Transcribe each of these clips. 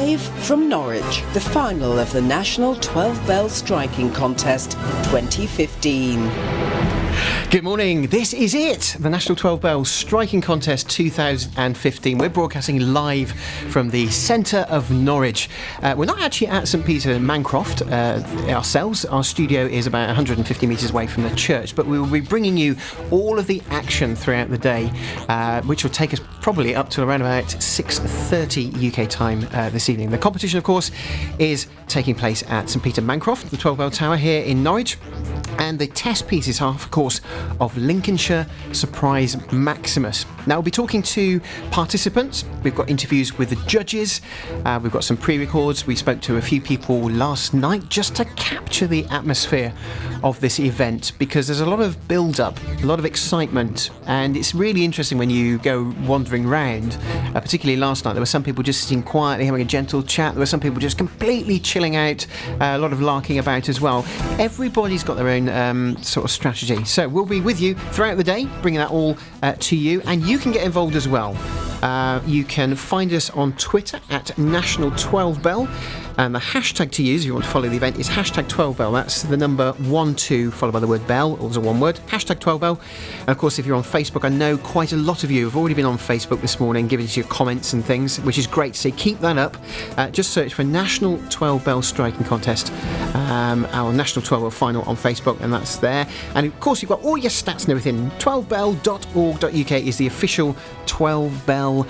Live from Norwich, the final of the National 12-Bell Striking Contest 2015. Good morning, this is it, the National 12-Bell Striking Contest 2015. We're broadcasting live from the centre of Norwich. We're not actually at St Peter Mancroft ourselves. Our studio is about 150 metres away from the church, but we will be bringing you all of the action throughout the day, which will take us probably up to around about 6:30 UK time this evening. The competition, of course, is taking place at St Peter Mancroft, the 12-Bell Tower here in Norwich. And the test pieces are, of course, of Lincolnshire Surprise Maximus. Now, we'll be talking to participants. We've got interviews with the judges. We've got some pre-records. We spoke to a few people last night just to capture the atmosphere of this event, because there's a lot of build-up, a lot of excitement, and it's really interesting when you go wandering round. Particularly last night, there were some people just sitting quietly, having a gentle chat. There were some people just completely chilling out, a lot of larking about as well. Everybody's got their own sort of strategy. So we'll be with you throughout the day, bringing that all to you, and you can get involved as well. You can find us on Twitter at National 12Bell, and the hashtag to use if you want to follow the event is hashtag 12Bell. That's the number 12 followed by the word bell, also one word, hashtag 12Bell. And of course, if you're on Facebook, I know quite a lot of you have already been on Facebook this morning, giving us your comments and things, which is great. So keep that up. Just search for National 12Bell Striking Contest, our National 12Bell final on Facebook, and that's there. And of course, you've got all your stats and everything. 12bell.org.uk is the official 12Bell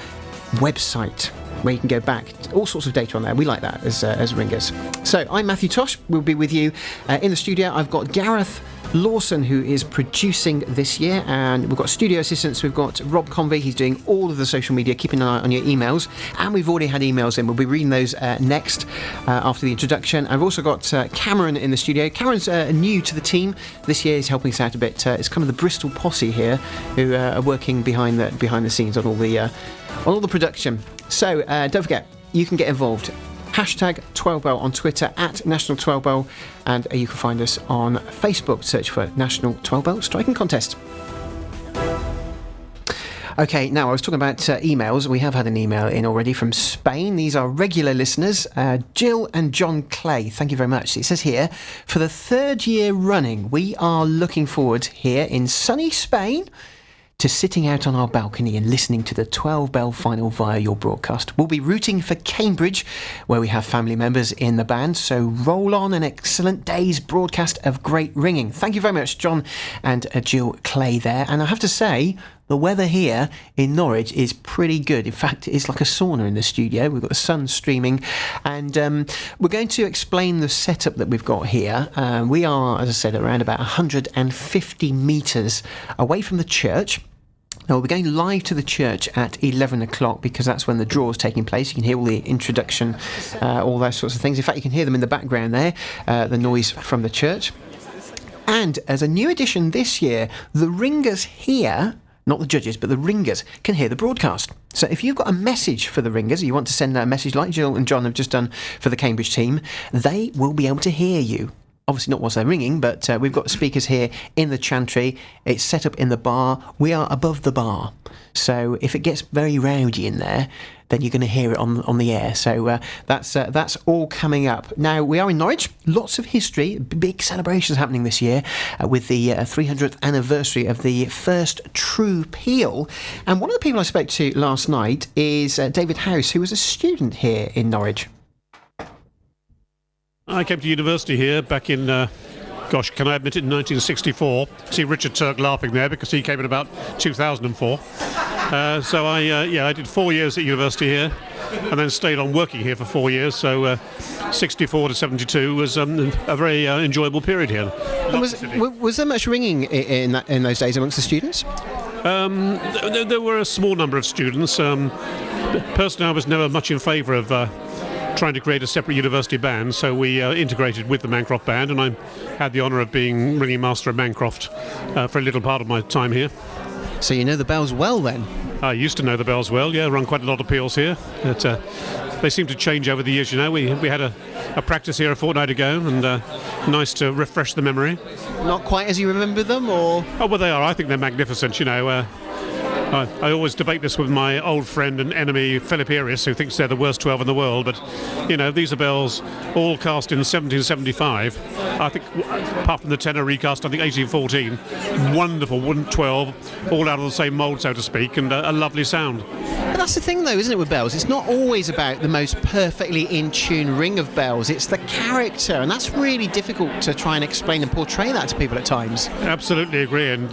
website, where you can go back. All sorts of data on there. We like that as ringers. So I'm Matthew Tosh. We'll be with you in the studio. I've got Gareth Lawson, who is producing this year, and we've got studio assistants. We've got Rob Convey. He's doing all of the social media, keeping an eye on your emails, and we've already had emails in. We'll be reading those next after the introduction. I've also got Cameron in the studio. Cameron's new to the team this year. He's helping us out a bit. It's kind of the Bristol posse here, who are working behind the scenes on all the production. So don't forget, you can get involved. Hashtag 12Bell on Twitter at National 12Bell, and you can find us on Facebook. Search for National 12Bell Striking Contest. Okay, now I was talking about emails. We have had an email in already from Spain. These are regular listeners, Jill and John Clay. Thank you very much. It says here, for the third year running, we are looking forward here in sunny Spain to sitting out on our balcony and listening to the 12-Bell final via your broadcast. We'll be rooting for Cambridge, where we have family members in the band, so roll on an excellent day's broadcast of great ringing. Thank you very much, John and Jill Clay there. And I have to say, the weather here in Norwich is pretty good. In fact, it's like a sauna in the studio. We've got the sun streaming, and we're going to explain the setup that we've got here. We are, as I said, around about 150 metres away from the church. Now, we'll be going live to the church at 11 o'clock because that's when the draw is taking place. You can hear all the introduction, all those sorts of things. In fact, you can hear them in the background there, the noise from the church. And as a new addition this year, the ringers here, not the judges, but the ringers, can hear the broadcast. So if you've got a message for the ringers, or you want to send a message like Jill and John have just done for the Cambridge team, they will be able to hear you. Obviously not whilst they're ringing, but we've got speakers here in the chantry. It's set up in the bar. We are above the bar. So if it gets very rowdy in there, then you're going to hear it on the air. So that's all coming up. Now, we are in Norwich. Lots of history. Big celebrations happening this year with the 300th anniversary of the first true peel. And one of the people I spoke to last night is David House, who was a student here in Norwich. I came to university here back in, can I admit it, in 1964. See Richard Turk laughing there because he came in about 2004. So I did 4 years at university here and then stayed on working here for 4 years. So 64 to 72 was a very enjoyable period here. And was there much ringing in those days amongst the students? There were a small number of students. Personally, I was never much in favour of trying to create a separate university band, so we integrated with the Mancroft band, and I had the honour of being ringing master at Mancroft for a little part of my time here. So you know the bells well then? I used to know the bells well, yeah, run quite a lot of peals here. They seem to change over the years, you know. We had a practice here a fortnight ago, and nice to refresh the memory. Not quite as you remember them, or? Oh, well, they are. I think they're magnificent, you know. I always debate this with my old friend and enemy Philip Eris, who thinks they're the worst 12 in the world, but these are bells all cast in 1775. I think, apart from the tenor recast, I think 1814. Wonderful wooden 12, all out of the same mould, so to speak, and a lovely sound. But that's the thing, though, isn't it, with bells? It's not always about the most perfectly in tune ring of bells. It's the character, and that's really difficult to try and explain and portray that to people at times. Absolutely agree, and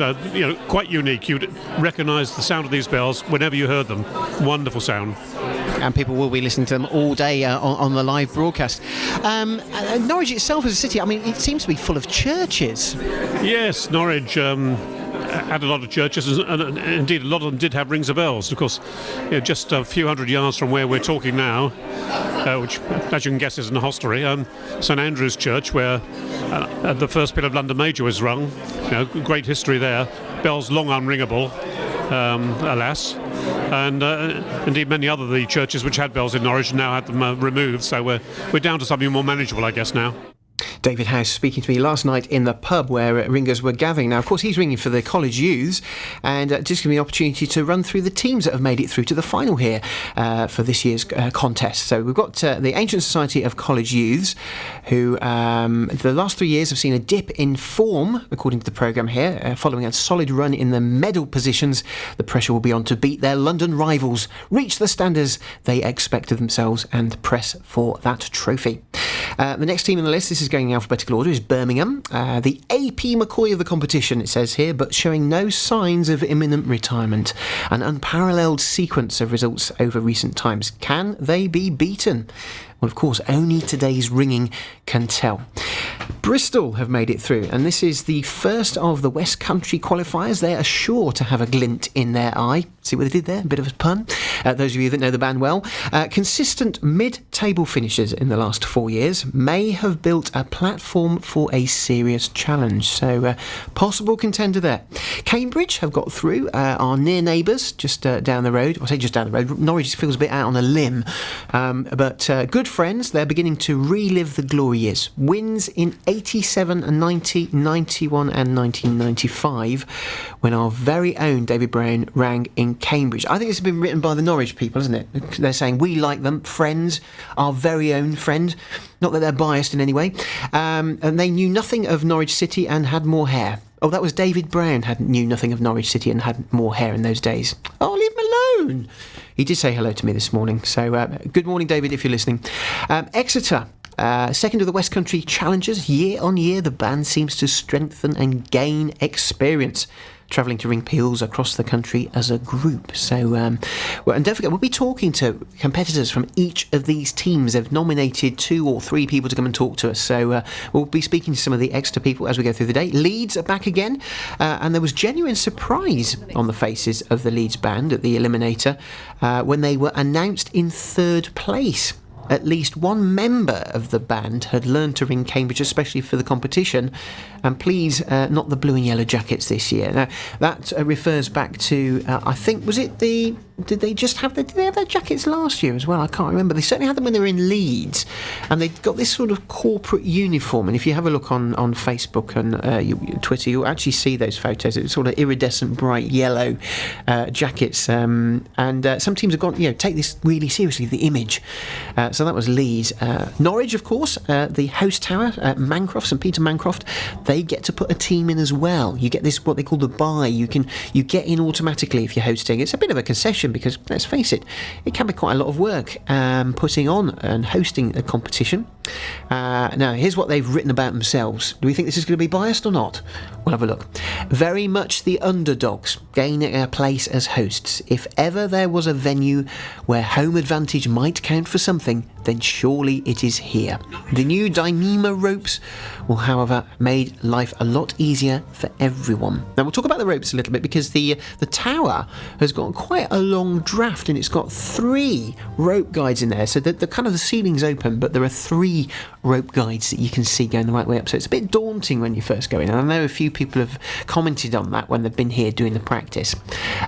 quite unique. You'd recognise the sound of these bells whenever you heard them. Wonderful sound. And people will be listening to them all day on the live broadcast. Norwich itself as a city, I mean, it seems to be full of churches. Yes, Norwich had a lot of churches, and indeed a lot of them did have rings of bells. Of course, just a few hundred yards from where we're talking now, which, as you can guess, is an hostelry, St Andrew's Church, where the first bit of London Major was rung. Great history there. Bells long unringable, alas. And indeed many other the churches which had bells in Norwich now had them removed, so we're down to something more manageable, I guess, now. David House speaking to me last night in the pub where ringers were gathering. Now, of course, he's ringing for the college youths, and just give me the opportunity to run through the teams that have made it through to the final here for this year's contest. So we've got the Ancient Society of College Youths, who the last 3 years have seen a dip in form, according to the programme here, following a solid run in the medal positions. The pressure will be on to beat their London rivals, reach the standards they expect of themselves, and press for that trophy. The next team on the list, this is going in alphabetical order, is Birmingham. The AP McCoy of the competition, it says here, but showing no signs of imminent retirement. An unparalleled sequence of results over recent times. Can they be beaten? Well, of course, only today's ringing can tell. Bristol have made it through, and this is the first of the West Country qualifiers. They are sure to have a glint in their eye. See what they did there? A bit of a pun. Those of you that know the band well. Consistent mid-table finishes in the last 4 years may have built a platform for a serious challenge. So, possible contender there. Cambridge have got through, our near neighbours, just down the road. I say just down the road. Norwich feels a bit out on a limb. But good friends, they're beginning to relive the glory years. Wins in 87, 90, 91 and 1995 when our very own David Brown rang in Cambridge. I think it's been written by the Norwich people, isn't it? They're saying we like them, friends, our very own friend. Not that they're biased in any way. And they knew nothing of Norwich City and had more hair. Oh, that was David Brown knew nothing of Norwich City and had more hair in those days. Oh, leave him alone. He did say hello to me this morning. So good morning, David, if you're listening. Exeter. Second of the West Country Challengers. Year on year, the band seems to strengthen and gain experience, travelling to ring peals across the country as a group. So, and don't forget, we'll be talking to competitors from each of these teams. They've nominated 2 or 3 people to come and talk to us. So we'll be speaking to some of the extra people as we go through the day. Leeds are back again, and there was genuine surprise on the faces of the Leeds band at the Eliminator when they were announced in 3rd place. At least one member of the band had learned to ring Cambridge, especially for the competition, and please, not the blue and yellow jackets this year. Now, that refers back to, I think, was it the... Did they have their jackets last year as well? I can't remember. They certainly had them when they were in Leeds, and they've got this sort of corporate uniform. And if you have a look on Facebook and Twitter, you'll actually see those photos. It's sort of iridescent, bright yellow jackets. And some teams have gone, take this really seriously, the image. So that was Leeds. Norwich, of course, the host tower, Mancroft, St Peter Mancroft, they get to put a team in as well. You get this, what they call the buy. You get in automatically if you're hosting. It's a bit of a concession, because let's face it can be quite a lot of work putting on and hosting a competition. Now, here's what they've written about themselves. Do we think this is going to be biased or not? We'll have a look. Very much the underdogs gaining a place as hosts. If ever there was a venue where home advantage might count for something, then surely it is here. The new Dyneema ropes will, however, made life a lot easier for everyone. Now, we'll talk about the ropes a little bit, because the tower has got quite a long draft, and it's got 3 rope guides in there. So the kind of the ceiling's open, but there are 3 rope guides that you can see going the right way up. So it's a bit daunting when you first go in. And I know a few people have commented on that when they've been here doing the practice.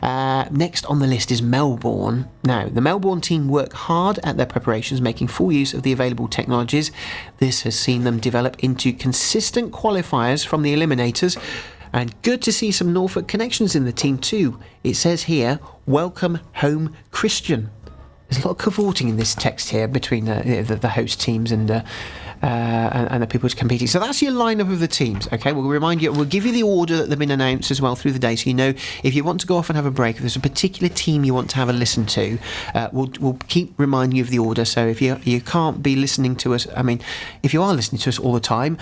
Next on the list is Melbourne. Now, the Melbourne team work hard at their preparations, making full use of the available technologies. This has seen them develop into consistent qualifiers from the Eliminators, And good to see some Norfolk connections in the team too. It says here, welcome home Christian. There's a lot of cavorting in this text here between the host teams and the people who's competing. So that's your lineup of the teams. Okay, we'll remind you. We'll give you the order that they've been announced as well through the day, so you know if you want to go off and have a break. If there's a particular team you want to have a listen to, we'll keep reminding you of the order. So if you can't be listening to us, I mean, if you are listening to us all the time.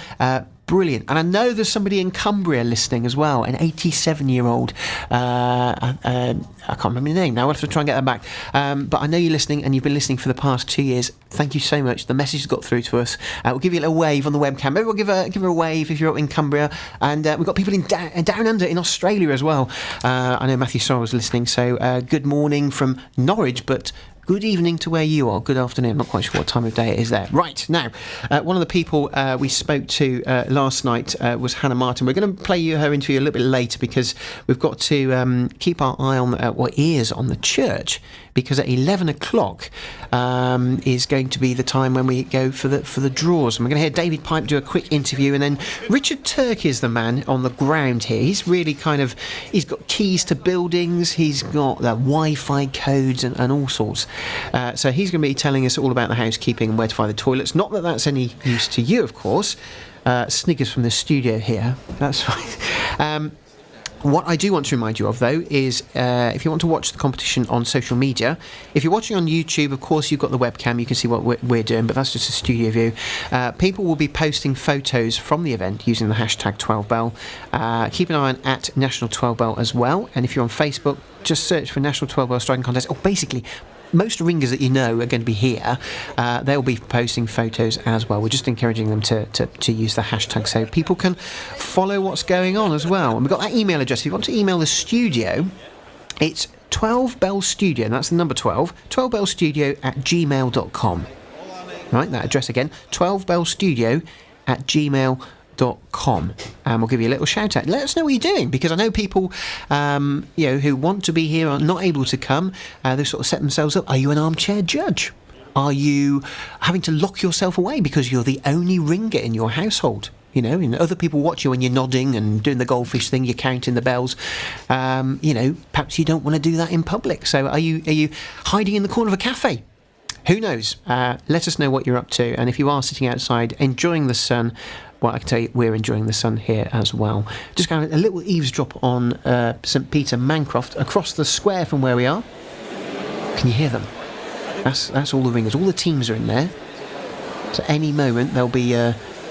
Brilliant. And I know there's somebody in Cumbria listening as well, an 87-year-old. I can't remember your name now. I'll have to try and get that back. But I know you're listening, and you've been listening for the past 2 years. Thank you so much. The message has got through to us. We'll give you a little wave on the webcam. Maybe we'll give her a wave if you're up in Cumbria. And we've got people in down under in Australia as well. I know Matthew Tosh was listening. So good morning from Norwich, but good evening to where you are. Good afternoon. I'm not quite sure what time of day it is there. Right, now, one of the people we spoke to last night was Hannah Martin. We're going to play you her interview a little bit later because we've got to keep our eye on, ears on the church, because at 11 o'clock is going to be the time when we go for the draws. And we're going to hear David Pipe do a quick interview, and then Richard Turk is the man on the ground here. He's really he's got keys to buildings, he's got the Wi-Fi codes and all sorts. So he's going to be telling us all about the housekeeping and where to find the toilets. Not that that's any use to you, of course. Sniggers from the studio here. That's right. What I do want to remind you of, though, is if you want to watch the competition on social media, if you're watching on YouTube, of course, you've got the webcam, you can see what we're doing, but that's just a studio view. People will be posting photos from the event using the hashtag 12bell. Keep an eye on at National 12bell as well, and if you're on Facebook, just search for National 12bell Striking Contest. Oh, basically, most ringers that you know are going to be here. They'll be posting photos as well. We're just encouraging them to use the hashtag so people can follow what's going on as well. And we've got that email address. If you want to email the studio, it's 12bellstudio, and that's the number 12, 12bellstudio@gmail.com. Right, that address again, 12bellstudio@gmail.com. And we'll give you a little shout out. Let us know what you're doing, because I know people who want to be here are not able to come. They've sort of set themselves up. Are you an armchair judge? Are you having to lock yourself away because you're the only ringer in your household? And other people watch you when you're nodding and doing the goldfish thing, you're counting the bells. Perhaps you don't want to do that in public. So are you hiding in the corner of a cafe? Who knows? Let us know what you're up to. And if you are sitting outside enjoying the sun, well, I can tell you we're enjoying the sun here as well. Just kind of a little eavesdrop on St Peter Mancroft across the square from where we are. Can you hear them? That's all the ringers. All the teams are in there. So any moment they'll be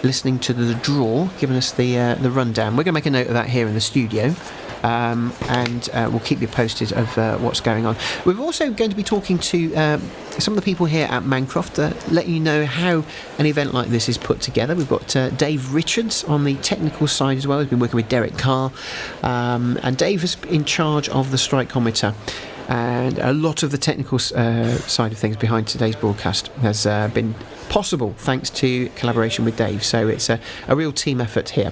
listening to the draw, giving us the rundown. We're going to make a note of that here in the studio. And we'll keep you posted of what's going on. We're also going to be talking to some of the people here at Mancroft, letting you know how an event like this is put together. We've got Dave Richards on the technical side as well. He's been working with Derek Carr, and Dave is in charge of the strikeometer. And a lot of the technical side of things behind today's broadcast has been possible thanks to collaboration with Dave. So it's a real team effort here.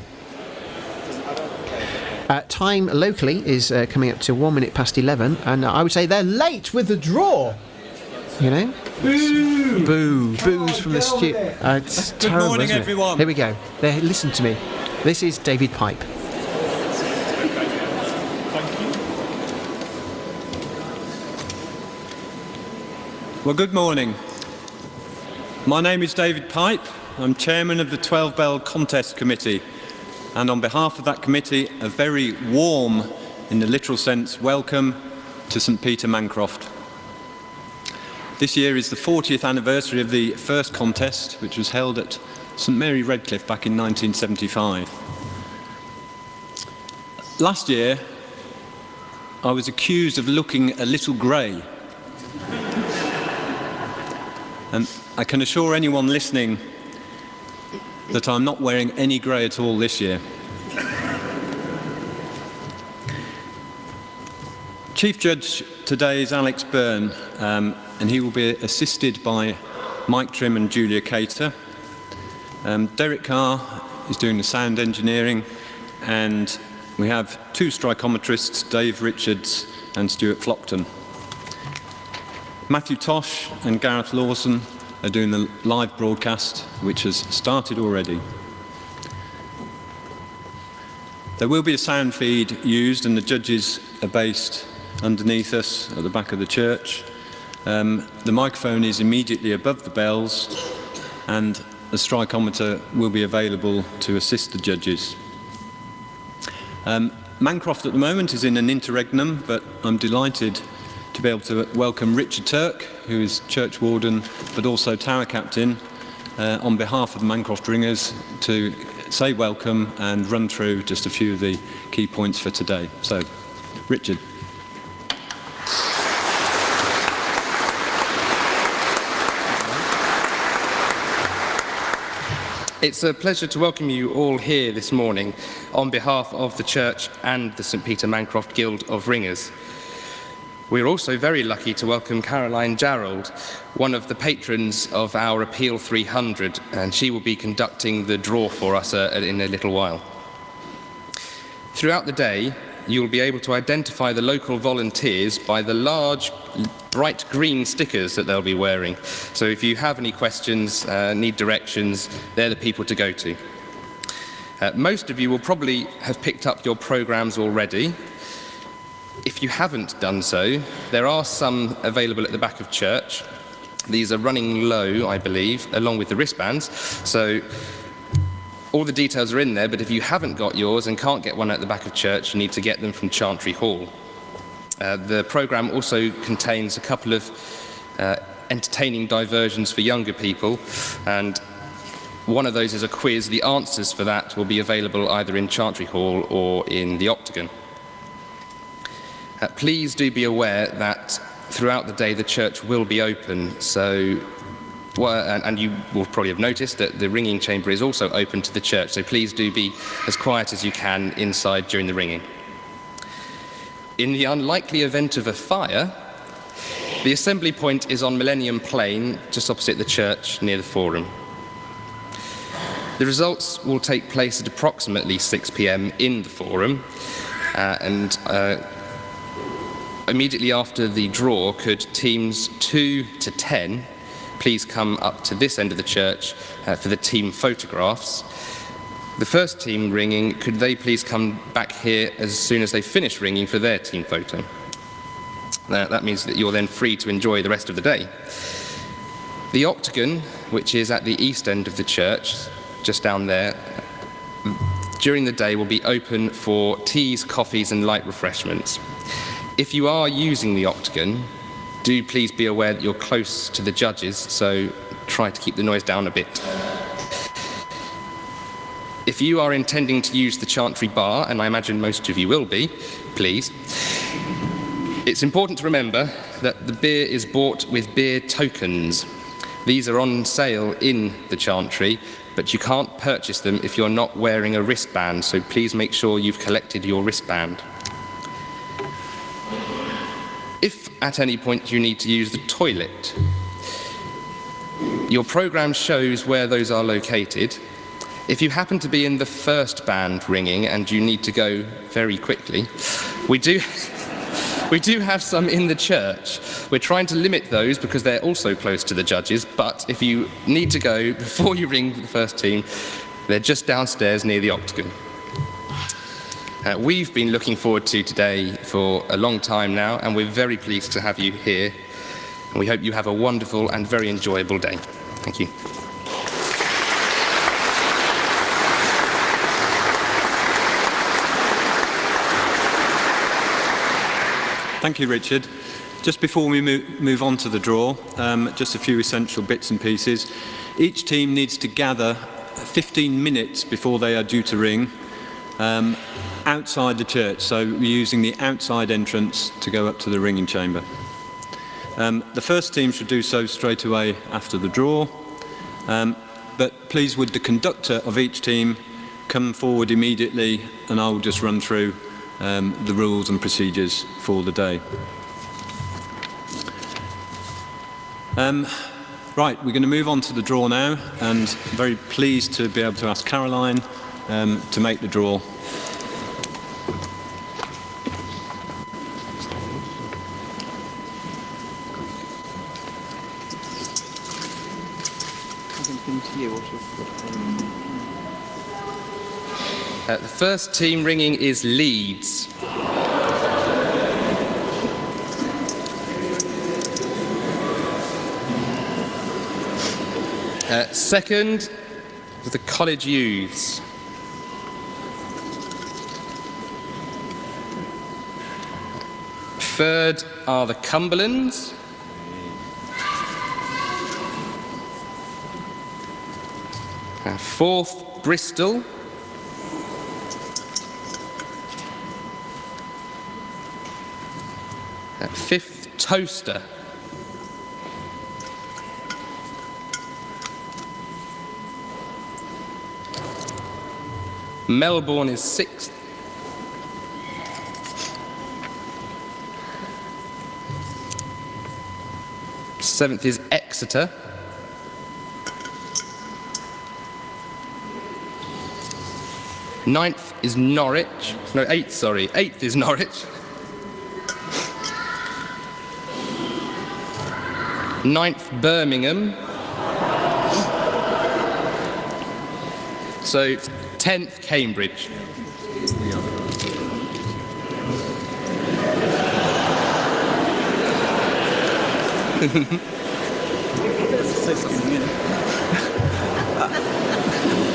Time locally is coming up to 1 minute past 11, and I would say they're late with the draw. Boo! Boos from the studio. It's Good terrible, morning, isn't it? everyone. Here we go. Listen to me. This is David Pipe. Well, good morning. My name is David Pipe. I'm chairman of the 12 Bell Contest Committee. And on behalf of that committee, a very warm, in the literal sense, welcome to St Peter Mancroft. This year is the 40th anniversary of the first contest, which was held at St Mary Redcliffe back in 1975. Last year, I was accused of looking a little grey. And I can assure anyone listening that I'm not wearing any grey at all this year. Chief Judge today is Alex Byrne, and he will be assisted by Mike Trim and Julia Cater. Derek Carr is doing the sound engineering, and we have two strikeometrists, Dave Richards and Stuart Flockton. Matthew Tosh and Gareth Lawson are doing the live broadcast, which has started already. There will be a sound feed used, and the judges are based underneath us at the back of the church. The microphone is immediately above the bells, and a strikeometer will be available to assist the judges. Mancroft at the moment is in an interregnum, but I'm delighted to be able to welcome Richard Turk, who is church warden but also tower captain, on behalf of the Mancroft Ringers, to say welcome and run through just a few of the key points for today. So, Richard. It's a pleasure to welcome you all here this morning on behalf of the Church and the St Peter Mancroft Guild of Ringers. We're also very lucky to welcome Caroline Jarrold, one of the patrons of our Appeal 300, and she will be conducting the draw for us in a little while. Throughout the day, you'll be able to identify the local volunteers by the large bright green stickers that they'll be wearing. So if you have any questions, need directions, they're the people to go to. Most of you will probably have picked up your programmes already. If you haven't done so, there are some available at the back of church. These are running low, I believe, along with the wristbands. So all the details are in there, but if you haven't got yours and can't get one at the back of church, you need to get them from Chantry Hall. The programme also contains a couple of entertaining diversions for younger people, and one of those is a quiz. The answers for that will be available either in Chantry Hall or in the Octagon. Please do be aware that throughout the day the church will be open, and you will probably have noticed that the ringing chamber is also open to the church, so please do be as quiet as you can inside during the ringing. In the unlikely event of a fire, the assembly point is on Millennium Plain, just opposite the church near the Forum. The results will take place at approximately 6 p.m. in the Forum, and immediately after the draw, could teams 2 to 10 please come up to this end of the church for the team photographs. The first team ringing, could they please come back here as soon as they finish ringing for their team photo? That means that you're then free to enjoy the rest of the day. The Octagon, which is at the east end of the church, just down there, during the day will be open for teas, coffees and light refreshments. If you are using the Octagon, do please be aware that you're close to the judges, so try to keep the noise down a bit. If you are intending to use the Chantry Bar, and I imagine most of you will be, please, it's important to remember that the beer is bought with beer tokens. These are on sale in the Chantry, but you can't purchase them if you're not wearing a wristband, so please make sure you've collected your wristband. If at any point you need to use the toilet, your programme shows where those are located. If you happen to be in the first band ringing and you need to go very quickly, we do have some in the church. We're trying to limit those because they're also close to the judges, but if you need to go before you ring the first team, they're just downstairs near the Octagon. We've been looking forward to today for a long time now, and we're very pleased to have you here. And we hope you have a wonderful and very enjoyable day. Thank you. Thank you, Richard. Just before we move on to the draw, just a few essential bits and pieces. Each team needs to gather 15 minutes before they are due to ring outside the church, so we're using the outside entrance to go up to the ringing chamber. The first team should do so straight away after the draw, but please would the conductor of each team come forward immediately, and I'll just run through the rules and procedures for the day. Right, we're going to move on to the draw now, and I'm very pleased to be able to ask Caroline to make the draw. The first team ringing is Leeds. Second, the College Youths. Third are the Cumberlands. Fourth, Bristol. Fifth, Toaster. Melbourne is sixth. Seventh is Exeter. Ninth is Norwich. No, eighth, sorry. Eighth is Norwich. Ninth, Birmingham. So, 10th, Cambridge.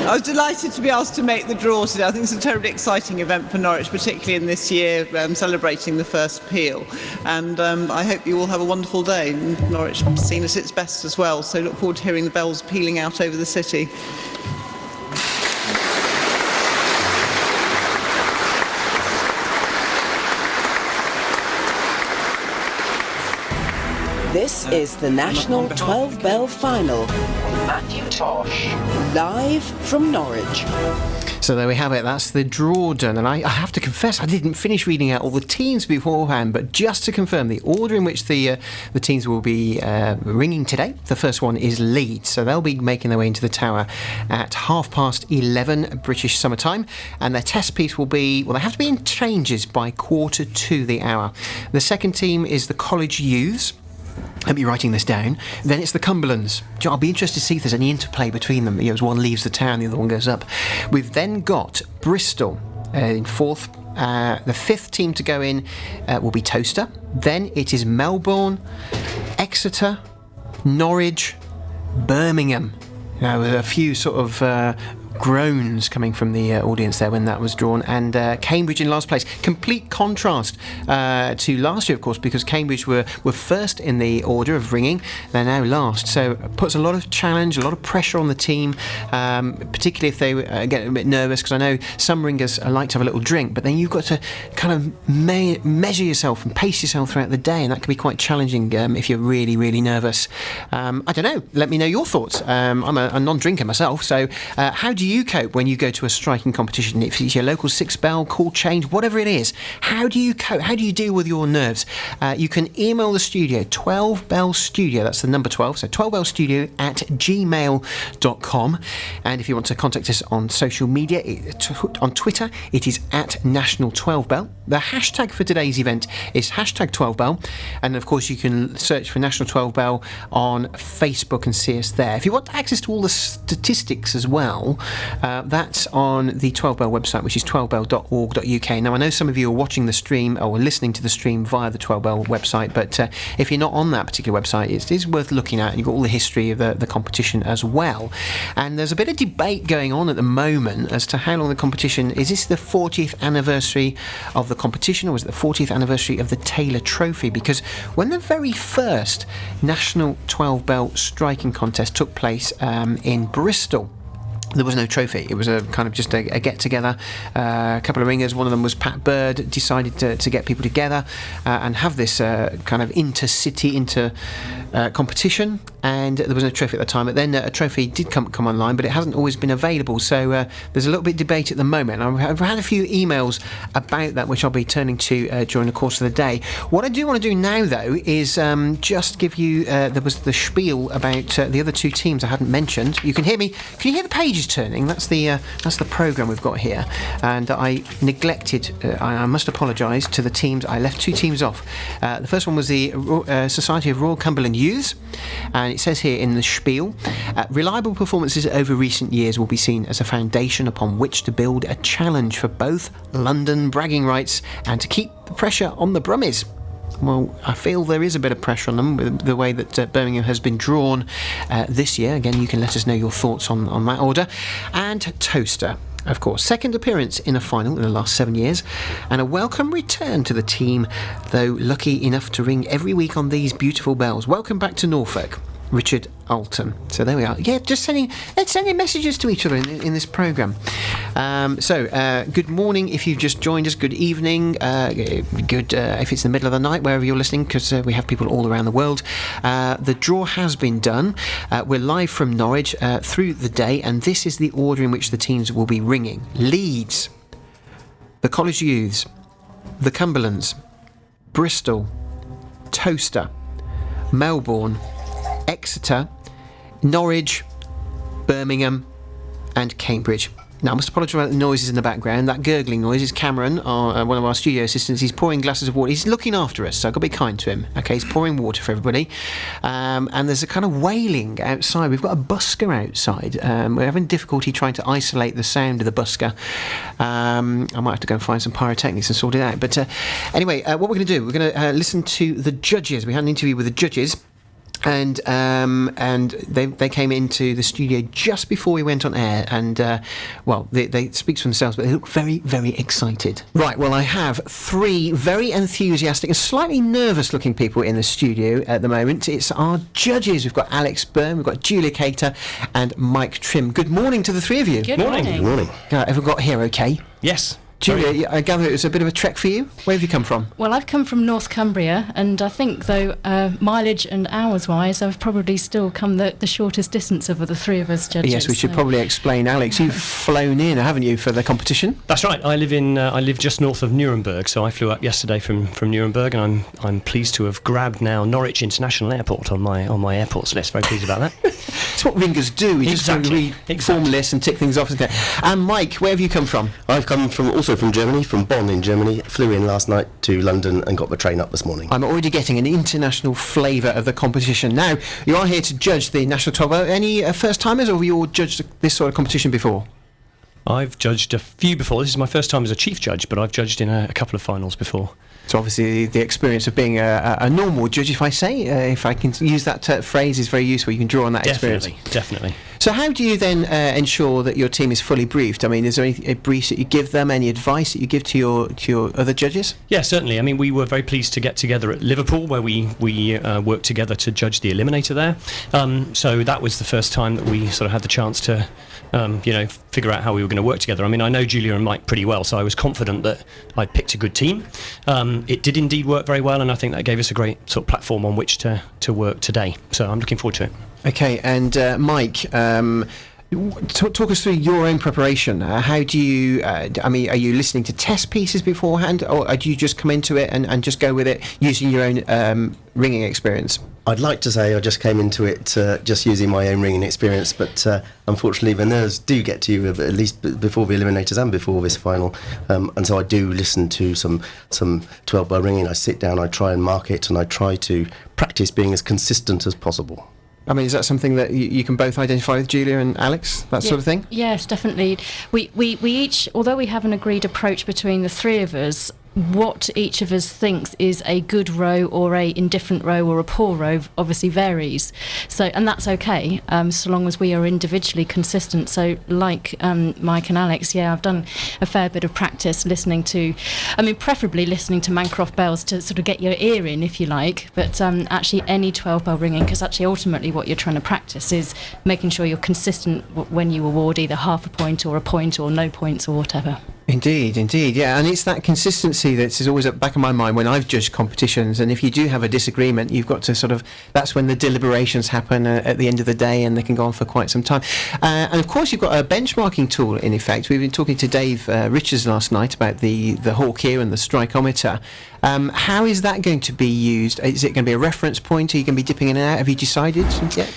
I was delighted to be asked to make the draw today. I think it's a terribly exciting event for Norwich, particularly in this year celebrating the first Peel. And I hope you all have a wonderful day. Norwich is seen at its best as well, so look forward to hearing the bells pealing out over the city. This is the National 12 Bell Final. Matthew Tosh, live from Norwich. So there we have it, that's the draw done, and I have to confess I didn't finish reading out all the teams beforehand, but just to confirm the order in which the teams will be ringing today, the first one is Leeds, so they'll be making their way into the tower at 11:30 British summer time, and their test piece will be, well, they have to be in changes by 1:45 the hour. The second team is the College Youths. I'll be writing this down. Then it's the Cumberlands. I'll be interested to see if there's any interplay between them. As one leaves the town, the other one goes up. We've then got Bristol in fourth. The fifth team to go in will be Toaster. Then it is Melbourne, Exeter, Norwich, Birmingham. Now, a few sort of groans coming from the audience there when that was drawn, and Cambridge in last place. Complete contrast to last year, of course, because Cambridge were first in the order of ringing. They're now last, so it puts a lot of challenge, a lot of pressure on the team, particularly if they get a bit nervous, because I know some ringers like to have a little drink, but then you've got to kind of measure yourself and pace yourself throughout the day, and that can be quite challenging if you're really, really nervous. I don't know, let me know your thoughts. I'm a non-drinker myself, so how do you cope when you go to a striking competition? If it's your local 6 bell, call change, whatever it is, how do you cope? How do you deal with your nerves? You can email the studio, 12bellstudio, that's the number 12, so 12bellstudio@gmail.com, and if you want to contact us on social media, on Twitter, it is @National12Bell. The hashtag for today's event is #12bell, and of course you can search for National 12 Bell on Facebook and see us there. If you want access to all the statistics as well, that's on the 12 Bell website, which is 12bell.org.uk. Now, I know some of you are watching the stream or listening to the stream via the 12 Bell website, but if you're not on that particular website, it is worth looking at. You've got all the history of the competition as well. And there's a bit of debate going on at the moment as to how long the competition is. This the 40th anniversary of the competition, or is it the 40th anniversary of the Taylor Trophy? Because when the very first National 12 Bell striking contest took place in Bristol, there was no trophy. It was a kind of just a get-together. A couple of ringers, one of them was Pat Bird, decided to get people together and have this kind of inter-city, competition, and there was no trophy at the time. But then a trophy did come online, but it hasn't always been available, so there's a little bit of debate at the moment. I've had a few emails about that, which I'll be turning to during the course of the day. What I do want to do now, though, is just give you, there was the spiel about the other two teams I hadn't mentioned. You can hear me. Can you hear the pages page turning. That's the programme we've got here, and I neglected. I must apologise to the teams. I left 2 teams off. The first one was the Society of Royal Cumberland Youths, and it says here in the spiel, reliable performances over recent years will be seen as a foundation upon which to build a challenge for both London bragging rights and to keep the pressure on the Brummies. Well, I feel there is a bit of pressure on them with the way that Birmingham has been drawn this year. Again, you can let us know your thoughts on that order. And Toaster, of course, second appearance in a final in the last 7 years, and a welcome return to the team, though lucky enough to ring every week on these beautiful bells. Welcome back to Norfolk, Richard Alton. So there we are. Yeah, let's sending messages to each other in this programme. Good morning if you've just joined us. Good evening. Good if it's the middle of the night, wherever you're listening, because we have people all around the world. The draw has been done. We're live from Norwich through the day, and this is the order in which the teams will be ringing. Leeds, the College Youths, the Cumberlands, Bristol, Toaster, Melbourne, Exeter, Norwich, Birmingham and Cambridge. Now, I must apologise about the noises in the background. That gurgling noise is Cameron, one of our studio assistants. He's pouring glasses of water. He's looking after us, so I've got to be kind to him. Okay, he's pouring water for everybody. And there's a kind of wailing outside. We've got a busker outside. We're having difficulty trying to isolate the sound of the busker. I might have to go and find some pyrotechnics and sort it out. But anyway, what we're going to do, we're going to listen to the judges. We had an interview with the judges. And they came into the studio just before we went on air, and they speak for themselves, but they look very, very excited. Right, well, I have 3 very enthusiastic and slightly nervous-looking people in the studio at the moment. It's our judges. We've got Alex Byrne, we've got Julia Cater, and Mike Trim. Good morning to the 3 of you. Good morning. Good morning. Everyone got here okay? Yes. Julia, I gather it was a bit of a trek for you. Where have you come from? Well, I've come from North Cumbria, and I think, though, mileage and hours-wise, I've probably still come the shortest distance of the 3 of us judges. Yes, we should probably explain. Alex, you've flown in, haven't you, for the competition? That's right. I live just north of Nuremberg, so I flew up yesterday from Nuremberg, and I'm pleased to have grabbed now Norwich International Airport on my airports list. Very pleased about that. It's what ringers do. We just read form lists and tick things off. And Mike, where have you come from? I've come also from Germany, from Bonn in Germany. Flew in last night to London and got the train up this morning. I'm already getting an international flavour of the competition. Now, you are here to judge the National 12. Any first-timers, or have you all judged this sort of competition before? I've judged a few before. This is my first time as a chief judge, but I've judged in a couple of finals before. So obviously the experience of being a normal judge, if I can use that phrase, is very useful. You can draw on that experience. Definitely. So how do you then ensure that your team is fully briefed? I mean, is there any briefs that you give them, any advice that you give to your other judges? Yeah, certainly. I mean, we were very pleased to get together at Liverpool, where we worked together to judge the Eliminator there. So that was the first time that we sort of had the chance to figure out how we were going to work together. I mean, I know Julia and Mike pretty well, so I was confident that I'd picked a good team. It did indeed work very well, and I think that gave us a great sort of platform on which to work today. So I'm looking forward to it. Okay, and Mike, talk us through your own preparation. How do you, are you listening to test pieces beforehand, or do you just come into it and just go with it using your own ringing experience? I'd like to say I just came into it just using my own ringing experience, but unfortunately the nerves do get to you, at least before the Eliminators and before this final, and so I do listen to some 12-bell ringing. I sit down, I try and mark it, and I try to practice being as consistent as possible. I mean, is that something that you can both identify with, Julia and Alex, that sort of thing? Yes, definitely. We each, although we have an agreed approach between the 3 of us, what each of us thinks is a good row or a indifferent row or a poor row obviously varies. So, and that's okay, so long as we are individually consistent. So like Mike and Alex, I've done a fair bit of practice listening to, preferably listening to Mancroft bells to sort of get your ear in, if you like, but actually any 12-bell ringing, because actually ultimately what you're trying to practice is making sure you're consistent when you award either half a point or no points or whatever. Indeed, yeah, and it's that consistency that is always at the back of my mind when I've judged competitions, and if you do have a disagreement, you've got to that's when the deliberations happen at the end of the day, and they can go on for quite some time. And of course you've got a benchmarking tool in effect. We've been talking to Dave Richards last night about the hawk here and the strikeometer. How is that going to be used? Is it going to be a reference point? Are you going to be dipping in and out? Have you decided yet?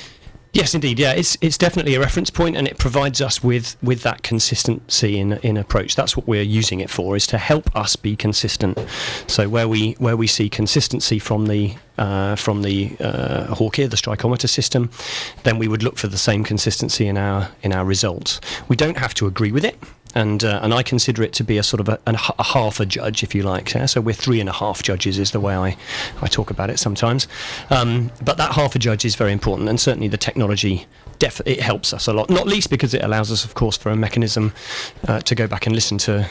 Yes, indeed. Yeah, it's definitely a reference point, and it provides us with that consistency in approach. That's what we're using it for, is to help us be consistent. So where we see consistency from the Hawk ear, the strikometer system, then we would look for the same consistency in our results. We don't have to agree with it. And I consider it to be a sort of a half a judge, if you like. Yeah? So we're 3.5 judges is the way I talk about it sometimes. But that half a judge is very important, and certainly the technology it helps us a lot. Not least because it allows us, of course, for a mechanism to go back and listen to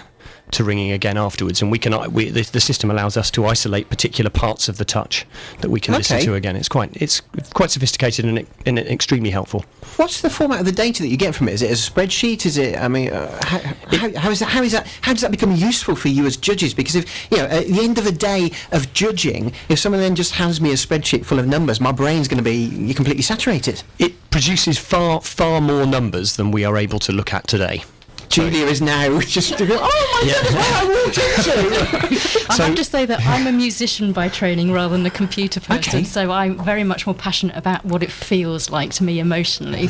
ringing again afterwards, and the system allows us to isolate particular parts of the touch that we can listen to again. It's quite sophisticated and extremely helpful. What's the format of the data that you get from it? Is it a spreadsheet? Is it? I mean, how does that become useful for you as judges? Because if at the end of the day of judging, if someone then just hands me a spreadsheet full of numbers, my brain's going to be completely saturated. It produces far more numbers than we are able to look at today. Julia is now just oh my goodness, what I walked into. I have to say that I'm a musician by training rather than a computer person, so I'm very much more passionate about what it feels like to me emotionally.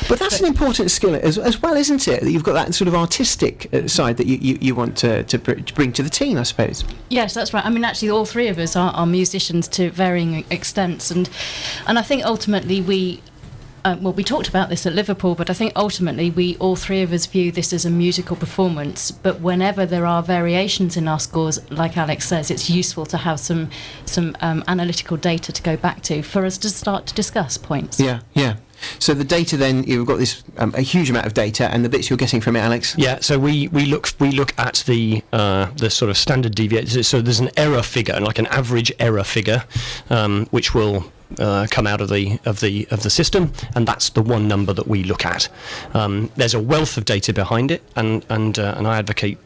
But that's an important skill as well, isn't it? That you've got that sort of artistic side that you want to bring to the team, I suppose. Yes, that's right. I mean, actually, all three of us are musicians to varying extents, and I think ultimately we talked about this at Liverpool, but I think ultimately we all three of us view this as a musical performance. But whenever there are variations in our scores, like Alex says, it's useful to have some analytical data to go back to for us to start to discuss points. Yeah. So the data, then you've got this a huge amount of data, and the bits you're getting from it, Alex. Yeah. So we look at the sort of standard deviation. So there's an error figure, like an average error figure, which will come out of the system, and that's the one number that we look at. There's a wealth of data behind it, and I advocate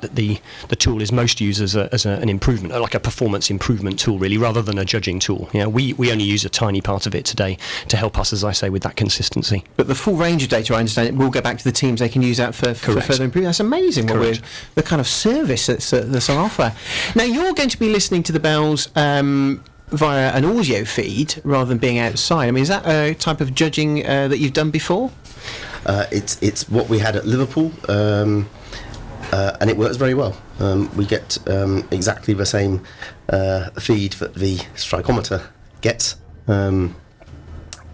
that the tool is most used as an improvement, like a performance improvement tool, really, rather than a judging tool. We only use a tiny part of it today to help us, as I say, with that consistency. But the full range of data, I understand, it will go back to the teams. They can use that for further improvement. That's amazing. The kind of service that's on offer. Now, you're going to be listening to the bells via an audio feed rather than being outside. I mean, is that a type of judging that you've done before? It's what we had at Liverpool, and it works very well. We get exactly the same feed that the strikometer gets, and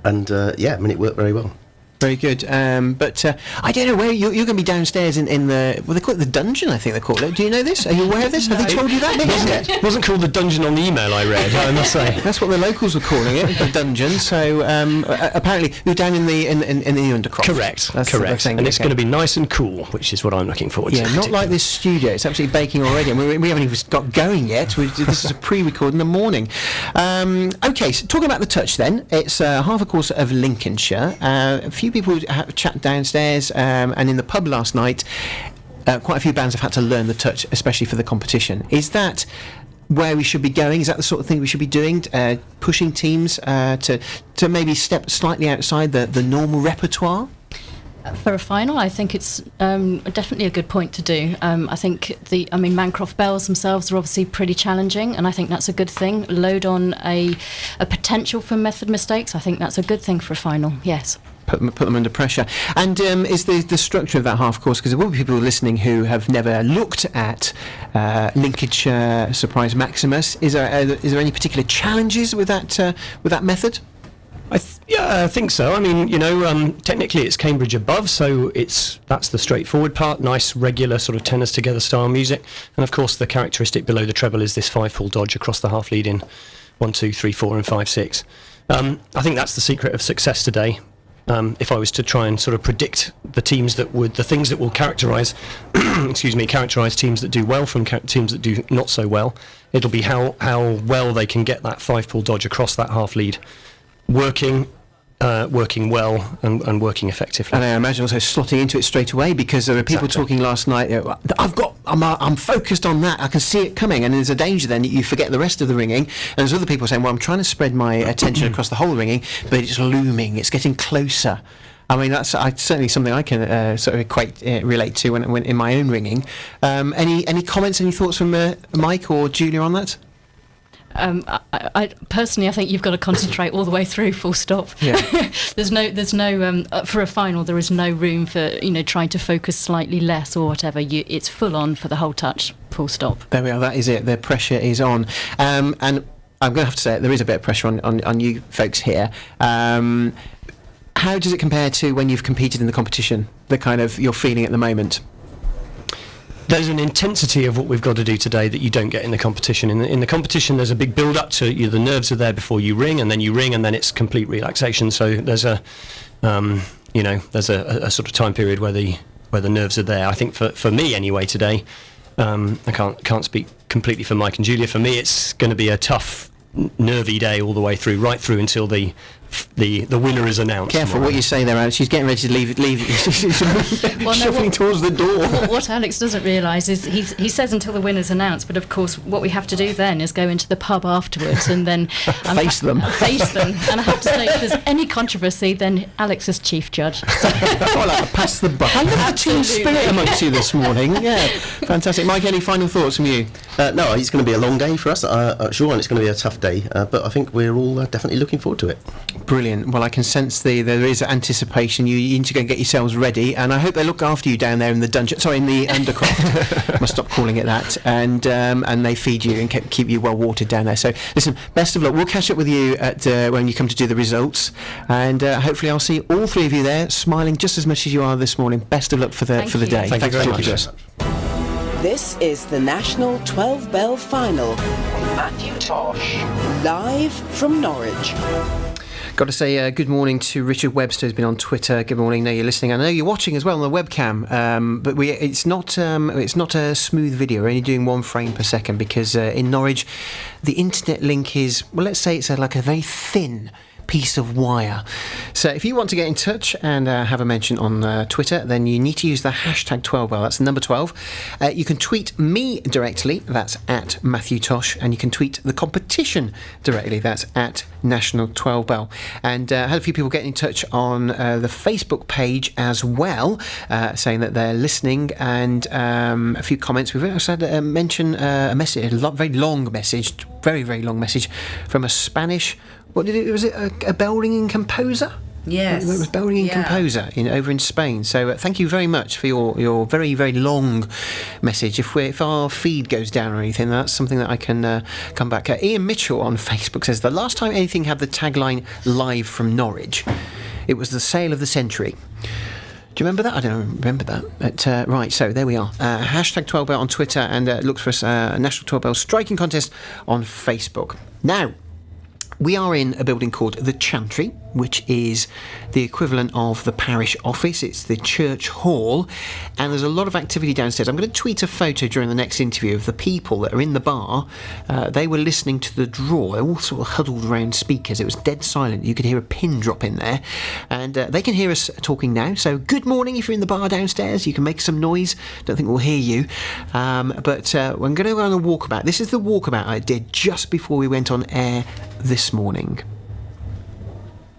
it worked very well. Very good. But I don't know where you're going to be downstairs in the they call it the dungeon, I think they call it. Do you know this? Are you aware of this? Have they told you that? It wasn't called the dungeon on the email I read, I must say. That's what the locals were calling it, the dungeon. So apparently you're down in the undercroft. Correct. And it's going to be nice and cool, which is what I'm looking forward to. Yeah, not like this studio. It's absolutely baking already. I mean, we haven't even got going yet. This is a pre-record in the morning. Okay, so talking about the touch then, it's half a course of Lincolnshire. A few people have chat downstairs, and in the pub last night, quite a few bands have had to learn the touch, especially for the competition. Is that where we should be going? Is that the sort of thing we should be doing, pushing teams to maybe step slightly outside the normal repertoire? For a final, I think it's definitely a good point to do. I think Mancroft bells themselves are obviously pretty challenging, and I think that's a good thing. Load on a potential for method mistakes. I think that's a good thing for a final, yes. Put them under pressure. And is the structure of that half course, because there will be people listening who have never looked at Lincolnshire Surprise Maximus. Is there any particular challenges with that method? I think so. I mean, technically it's Cambridge above, so that's the straightforward part. Nice, regular sort of tenors together style music, and of course the characteristic below the treble is this 5/4 dodge across the half lead in 1, 2, 3, 4, and 5, 6. I think that's the secret of success today. If I was to try and sort of predict the things that will characterise, characterise teams that do well from teams that do not so well, it'll be how well they can get that 5/4 dodge across that half lead, working well and working effectively. And I imagine also slotting into it straight away, because there were people talking last night, I'm focused on that, I can see it coming, and there's a danger then that you forget the rest of the ringing, and there's other people saying, well, I'm trying to spread my attention across the whole ringing, but it's looming, it's getting closer. I mean, that's certainly something I can sort of relate to when in my own ringing. Any comments, any thoughts from Mike or Julia on that? I personally, I think you've got to concentrate all the way through. Full stop. Yeah. there's no for a final. There is no room for trying to focus slightly less or whatever. It's full on for the whole touch. Full stop. There we are. That is it. The pressure is on, and I'm going to have to say there is a bit of pressure on you folks here. How does it compare to when you've competed in the competition? The kind of you're feeling at the moment. There's an intensity of what we've got to do today that you don't get in the competition. In the competition, there's a big build-up to the nerves are there before you ring, and then you ring, and then it's complete relaxation. So there's a sort of time period where the nerves are there. I think for me anyway today, I can't speak completely for Mike and Julia. For me, it's going to be a tough, nervy day all the way through, right through until the winner is announced. Careful tomorrow. what you say there, Alex. She's getting ready to leave. She's shuffling towards the door. What Alex doesn't realise is he says until the winner's announced, but of course what we have to do then is go into the pub afterwards and then face them. And I have to say, if there's any controversy, then Alex is chief judge. So. I like to pass the buck. I love the team spirit amongst you this morning. Yeah, fantastic. Mike, any final thoughts from you? No, it's going to be a long day for us, sure, and it's going to be a tough day, but I think we're all definitely looking forward to it. Brilliant. Well, I can sense there is anticipation. You need to go and get yourselves ready, and I hope they look after you down there in the dungeon. Sorry, in the undercroft. Must stop calling it that. And they feed you and keep you well watered down there. So listen, best of luck. We'll catch up with you at when you come to do the results, and hopefully I'll see all three of you there smiling just as much as you are this morning. Best of luck for the day. Thank you very much. This is the National 12 Bell Final. Matthew Tosh, live from Norwich. Got to say good morning to Richard Webster, who's been on Twitter. Good morning. Now you're listening. I know you're watching as well on the webcam, but it's not a smooth video. We're only doing 1 frame per second because in Norwich, the internet link is, well, let's say it's like a very thin piece of wire. So if you want to get in touch and have a mention on Twitter, then you need to use the hashtag 12bell. That's the number 12. You can tweet me directly. That's at Matthew Tosh. And you can tweet the competition directly. That's at National 12bell. And I had a few people get in touch on the Facebook page as well, saying that they're listening, and a few comments. We've also had a message, a very long message from a Spanish, was it a bell ringing composer? Yes. It was bell ringing composer over in Spain. So thank you very much for your very, very long message. If our feed goes down or anything, that's something that I can come back at. Ian Mitchell on Facebook says, the last time anything had the tagline live from Norwich, it was the sale of the century. Do you remember that? I don't remember that. But, right, so there we are. Hashtag 12bell on Twitter, and look for us, National 12bell Striking Contest on Facebook. Now, we are in a building called the Chantry, which is the equivalent of the parish office. It's the church hall, and there's a lot of activity downstairs. I'm going to tweet a photo during the next interview of the people that are in the bar. They were listening to the draw. They all sort of huddled around speakers. It was dead silent. You could hear a pin drop in there, and they can hear us talking now. So good morning if you're in the bar downstairs. You can make some noise. Don't think we'll hear you, but I'm going to go on a walkabout. This is the walkabout I did just before we went on air this morning.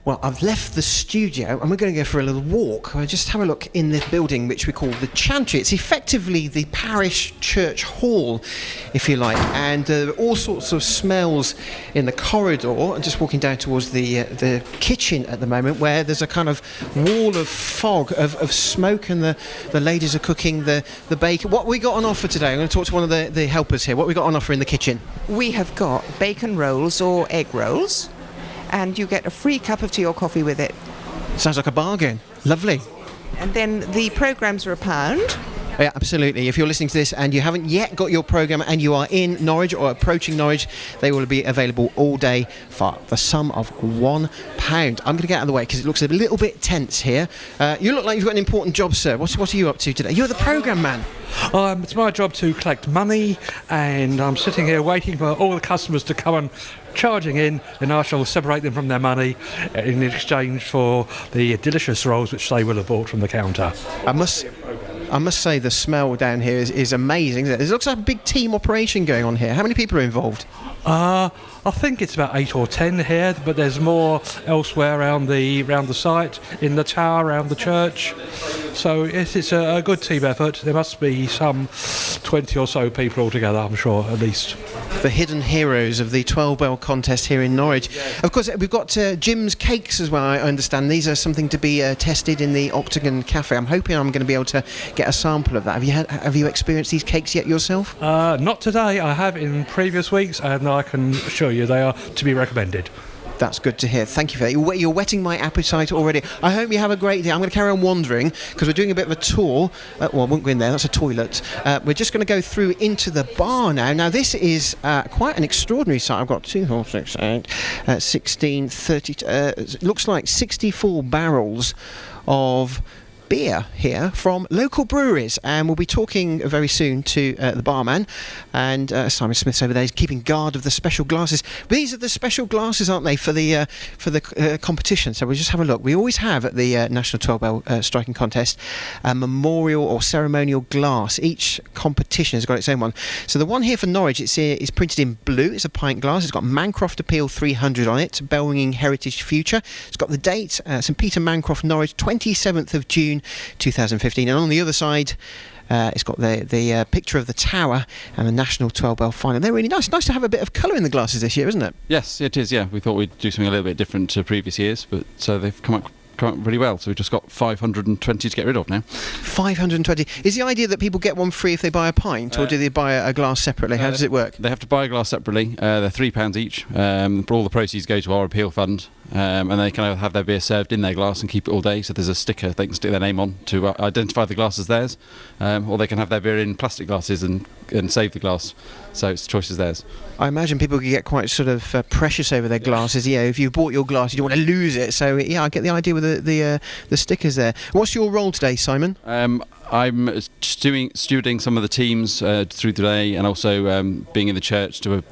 Well, I've left the studio and we're going to go for a little walk. I'll just have a look in this building which we call the Chantry. It's effectively the parish church hall, if you like, and there are all sorts of smells in the corridor. I'm just walking down towards the kitchen at the moment, where there's a kind of wall of fog of smoke, and the ladies are cooking the bacon. What we got on offer today? I'm going to talk to one of the helpers here. What we got on offer in the kitchen? We have got bacon rolls or egg rolls, and you get a free cup of tea or coffee with it. Sounds like a bargain. Lovely. And then the programmes are £1. Yeah, absolutely. If you're listening to this and you haven't yet got your programme and you are in Norwich or approaching Norwich, they will be available all day for the sum of £1. I'm going to get out of the way because it looks a little bit tense here. You look like you've got an important job, sir. What are you up to today? You're the programme man. It's my job to collect money, and I'm sitting here waiting for all the customers to come and charging in, and I shall separate them from their money in exchange for the delicious rolls which they will have bought from the counter. I must say the smell down here is amazing. There looks like a big team operation going on here. How many people are involved? I think it's about 8 or 10 here, but there's more elsewhere around the site, in the tower, around the church. So yes, it's a good team effort. There must be some 20 or so people altogether, I'm sure, at least. The hidden heroes of the 12 Bell contest here in Norwich. Of course, we've got Jim's cakes as well, I understand. These are something to be tested in the Octagon Cafe. I'm hoping I'm going to be able to get a sample of that. Have you experienced these cakes yet yourself? Not today. I have in previous weeks, and I can assure you they are to be recommended. That's good to hear. Thank you for that. You're whetting my appetite already. I hope you have a great day. I'm going to carry on wandering because we're doing a bit of a tour. Well, I won't go in there. That's a toilet. We're just going to go through into the bar now. Now, this is quite an extraordinary site. I've got 2, 4, 6, 8, 16, 30... looks like 64 barrels of beer here from local breweries, and we'll be talking very soon to the barman, and Simon Smith's over there. He's keeping guard of the special glasses. But these are the special glasses, aren't they, for the competition? So we'll just have a look. We always have at the National 12 Bell Striking Contest a memorial or ceremonial glass. Each competition has got its own one. So the one here for Norwich, it's printed in blue. It's a pint glass. It's got Mancroft Appeal 300 on it, Bellwinging Heritage Future. It's got the date, St Peter Mancroft, Norwich, 27th of June 2015, and on the other side it's got the picture of the tower and the National 12 Bell final. They're really nice. Nice to have a bit of colour in the glasses this year, isn't it? Yes, it is. Yeah, we thought we'd do something a little bit different to previous years, but so they've come up really well. So we've just got 520 to get rid of now. 520. Is the idea that people get one free if they buy a pint, or do they buy a glass separately? How does it work? They have to buy a glass separately. They're £3 each. All the proceeds go to our appeal fund, and they kind of have their beer served in their glass and keep it all day. So there's a sticker they can stick their name on to identify the glass as theirs, or they can have their beer in plastic glasses and save the glass. So it's the choice is theirs. I imagine people can get quite sort of precious over their glasses. Yeah, if you bought your glass, you don't want to lose it. So yeah, I get the idea with the stickers there. What's your role today, Simon? I'm stewarding some of the teams through the day, and also being in the church to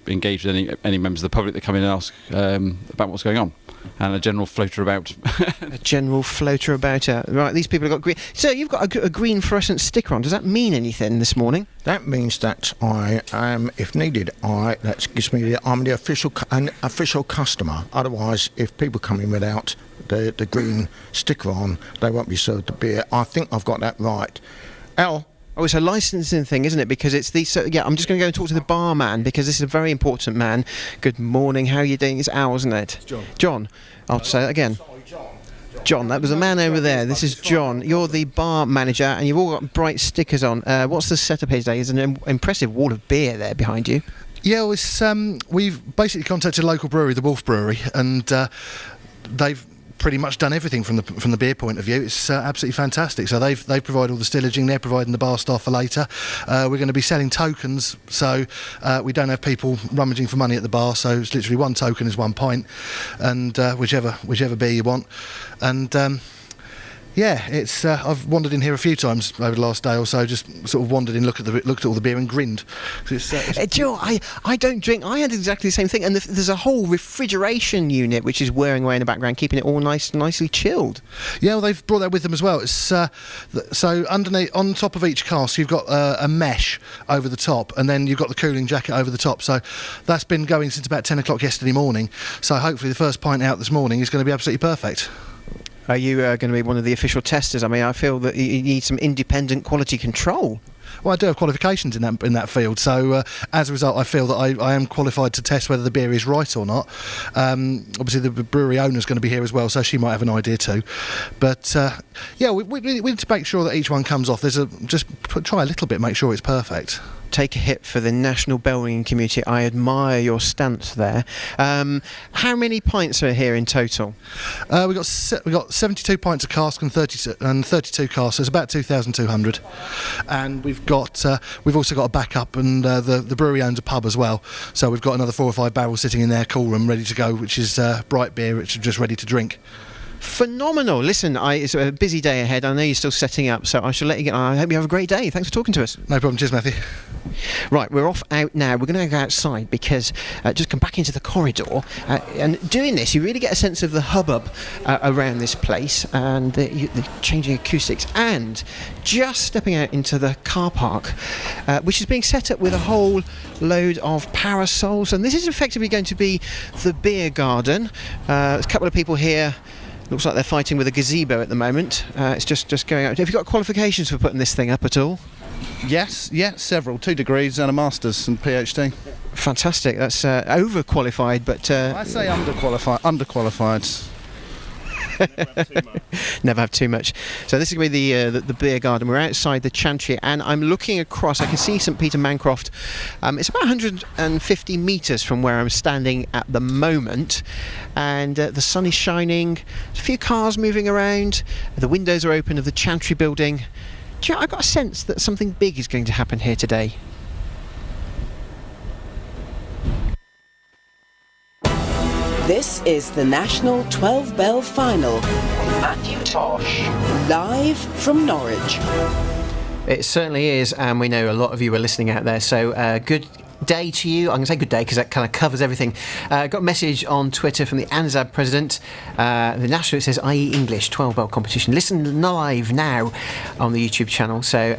engage with any members of the public that come in and ask about what's going on. And a general floater about. A general floater about. Right, these people have got green. So you've got a green fluorescent sticker on. Does that mean anything this morning? That means that I am, if needed, I'm the official customer. Otherwise, if people come in without the green sticker on, they won't be served the beer. I think I've got that right. Al? Oh, it's a licensing thing, isn't it? Because it's the... So, yeah, I'm just going to go and talk to the barman, because this is a very important man. Good morning. How are you doing? It's Al, isn't it? John. I'll say that again. John, that was the man over there. This is John. You're the bar manager, and you've all got bright stickers on. What's the setup here today? There's an impressive wall of beer there behind you. Yeah, we've basically contacted a local brewery, the Wolf Brewery, and they've pretty much done everything from the beer point of view. It's absolutely fantastic. So they've provided all the stillaging, they're providing the bar staff for later. We're going to be selling tokens, so we don't have people rummaging for money at the bar, so it's literally one token is 1 pint, and whichever beer you want. And yeah, it's I've wandered in here a few times over the last day or so, just sort of wandered in, looked at all the beer and grinned. Joe, I don't drink. I had exactly the same thing, and there's a whole refrigeration unit which is whirring away in the background, keeping it all nicely chilled. Yeah, well, they've brought that with them as well. It's so underneath, on top of each cask, you've got a mesh over the top, and then you've got the cooling jacket over the top. So that's been going since about 10 o'clock yesterday morning. So hopefully the first pint out this morning is going to be absolutely perfect. Are you going to be one of the official testers? I mean, I feel that you need some independent quality control. Well, I do have qualifications in that field, so as a result, I feel that I am qualified to test whether the beer is right or not. Obviously, the brewery owner is going to be here as well, so she might have an idea too. But yeah, we need to make sure that each one comes off. Try a little bit, make sure it's perfect. Take a hit for the national bellwinging community. I admire your stance there. How many pints are here in total? We got 72 pints a cask and 32 casks. So it's about 2,200. And we've also got a backup, and the brewery owns a pub as well. So we've got another 4 or 5 barrels sitting in their cool room ready to go, which is bright beer, which is just ready to drink. Phenomenal. Listen, it's a busy day ahead. I know you're still setting up, so I shall let you get on. I hope you have a great day. Thanks for talking to us. No problem. Cheers, Matthew. Right, we're off out now. We're going to go outside because just come back into the corridor. And doing this, you really get a sense of the hubbub around this place and the changing acoustics. And just stepping out into the car park, which is being set up with a whole load of parasols. And this is effectively going to be the beer garden. There's a couple of people here Looks like they're fighting with a gazebo at the moment. It's just going out. Have you got qualifications for putting this thing up at all? Yes, several. 2 degrees and a master's and PhD. Fantastic. That's overqualified, but... I say underqualified. Never have too much. So this is going to be the beer garden. We're outside the chantry, and I'm looking across. I can see St Peter Mancroft. It's about 150 metres from where I'm standing at the moment, and the sun is shining. There's a few cars moving around. The windows are open of the chantry building. Do you know, I've got a sense that something big is going to happen here today. This is the National 12 Bell Final. Matthew Tosh, live from Norwich. It certainly is, and we know a lot of you are listening out there, so good day to you. I'm going to say good day because that kind of covers everything. Got a message on Twitter from the ANZAB president. The National, it says, IE English 12 Bell competition. Listen live now on the YouTube channel. So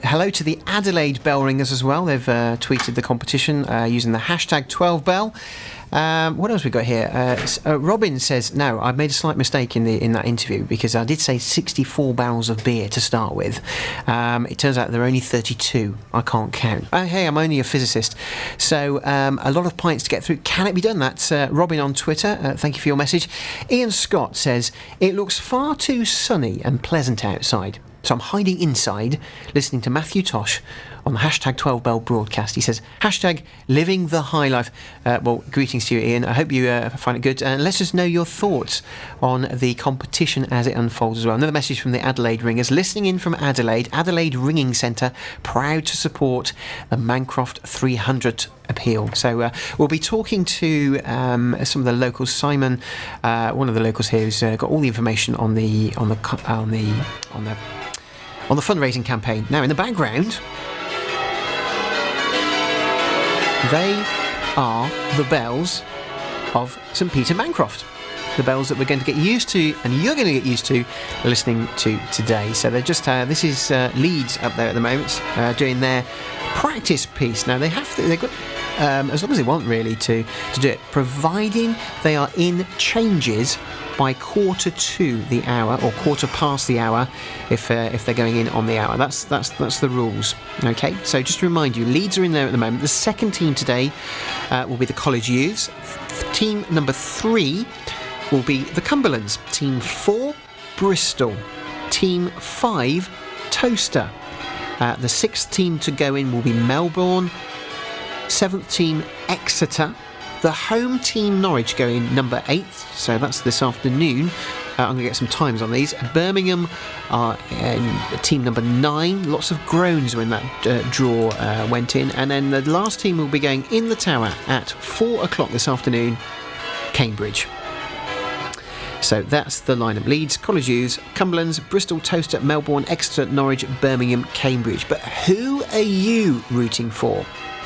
hello to the Adelaide bell ringers as well. They've tweeted the competition using the hashtag 12 Bell. What else we got here? Robin says, no, I made a slight mistake in that interview because I did say 64 barrels of beer to start with. It turns out there are only 32. I can't count. Hey, I'm only a physicist. So a lot of pints to get through. Can it be done? That's Robin on Twitter. Thank you for your message. Ian Scott says, it looks far too sunny and pleasant outside. So I'm hiding inside, listening to Matthew Tosh on the hashtag 12 Bell broadcast. He says, hashtag living the high life. Well, greetings to you, Ian. I hope you find it good. And let us know your thoughts on the competition as it unfolds as well. Another message from the Adelaide Ringers. Listening in from Adelaide, Adelaide Ringing Centre, proud to support the Mancroft 300 appeal. So we'll be talking to some of the locals. Simon, one of the locals here, who's got all the information on the fundraising campaign. Now, in the background, they are the bells of St Peter Mancroft. The bells that we're going to get used to, and you're going to get used to listening to today. So they're just, this is Leeds up there at the moment, doing their practice piece. Now, they've got, as long as they want really to do it, providing they are in changes by 1:45 the hour, or 1:15 the hour if they're going in on the hour. That's the rules. Okay, so just to remind you, Leeds are in there at the moment. The second team today will be the College Youths. Team number 3 will be the Cumberlands. Team 4, Bristol. Team 5, Toaster. The 6th team to go in will be Melbourne. 7th team, Exeter. The home team, Norwich, go in number 8th, so that's this afternoon. I'm going to get some times on these. Birmingham are team number 9. Lots of groans when that draw went in. And then the last team will be going in the tower at 4 o'clock this afternoon, Cambridge. So that's the lineup. Leeds, College Youths, Cumberlands, Bristol, Toaster, Melbourne, Exeter, Norwich, Birmingham, Cambridge. But who are you rooting for?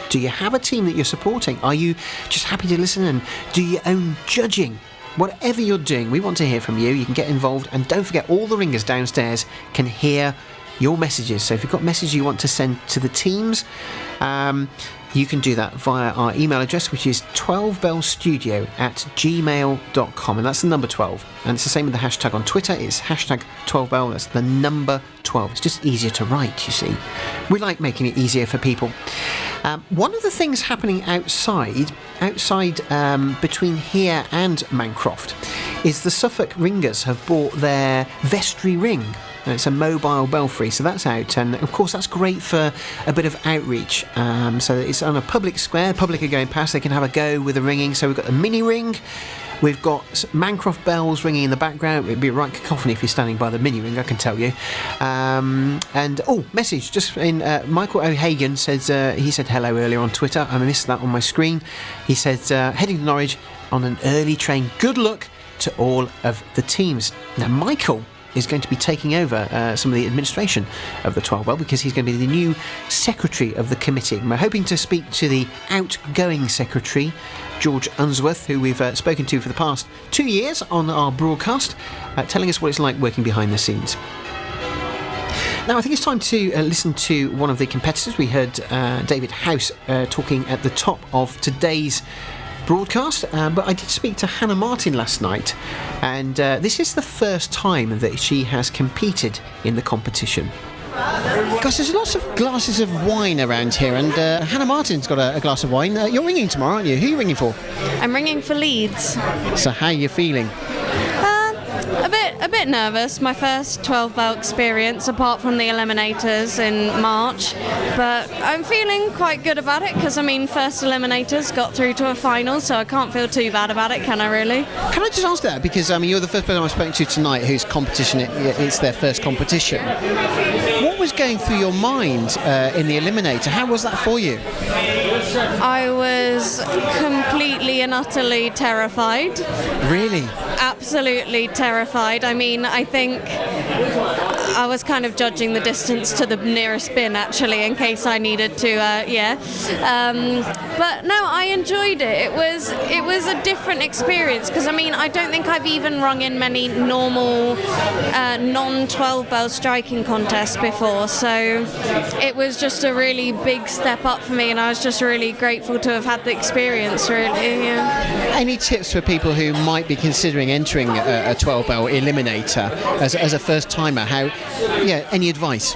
Do you have a team that you're supporting? Are you just happy to listen and do your own judging? Whatever you're doing, we want to hear from you. You can get involved, and don't forget, all the ringers downstairs can hear your messages. So if you've got messages you want to send to the teams, you can do that via our email address, which is 12bellstudio@gmail.com, and that's the number 12. And it's the same with the hashtag on Twitter. It's hashtag 12bell. That's the number 12. It's just easier to write, you see. We like making it easier for people. One of the things happening outside between here and Mancroft is the Suffolk Ringers have bought their vestry ring. And it's a mobile belfry, so that's out, and of course that's great for a bit of outreach. So it's on a public square, public are going past, they can have a go with the ringing. So we've got the mini ring, we've got Mancroft bells ringing in the background. It'd be a right cacophony if you're standing by the mini ring, I can tell you. Message just in. Michael O'Hagan says he said hello earlier on Twitter. I missed that on my screen. He says heading to Norwich on an early train. Good luck to all of the teams. Now, Michael is going to be taking over some of the administration of the 12 Bell because he's going to be the new secretary of the committee. And we're hoping to speak to the outgoing secretary, George Unsworth, who we've spoken to for the past 2 years on our broadcast, telling us what it's like working behind the scenes. Now, I think it's time to listen to one of the competitors. We heard David House talking at the top of today's broadcast, but I did speak to Hannah Martin last night, and this is the first time that she has competed in the competition. Gosh, there's lots of glasses of wine around here, and Hannah Martin's got a glass of wine. You're ringing tomorrow, aren't you? Who are you ringing for? I'm ringing for Leeds. So how are you feeling? A bit nervous. My first 12 bell experience, apart from the eliminators in March, but I'm feeling quite good about it because first eliminators got through to a final, so I can't feel too bad about it, can I really? Can I just ask that, because you're the first person I've spoken to tonight whose competition it's their first competition. What was going through your mind in the eliminator? How was that for you? I was completely and utterly terrified. Really? Absolutely terrified. I think I was kind of judging the distance to the nearest bin, actually, in case I needed to, but no, I enjoyed it. It was a different experience, because I don't think I've even rung in many normal non-12 bell striking contests before, so it was just a really big step up for me, and I was just really grateful to have had the experience, really. Yeah. Any tips for people who might be considering entering a 12 bell eliminator as a first timer? Any advice?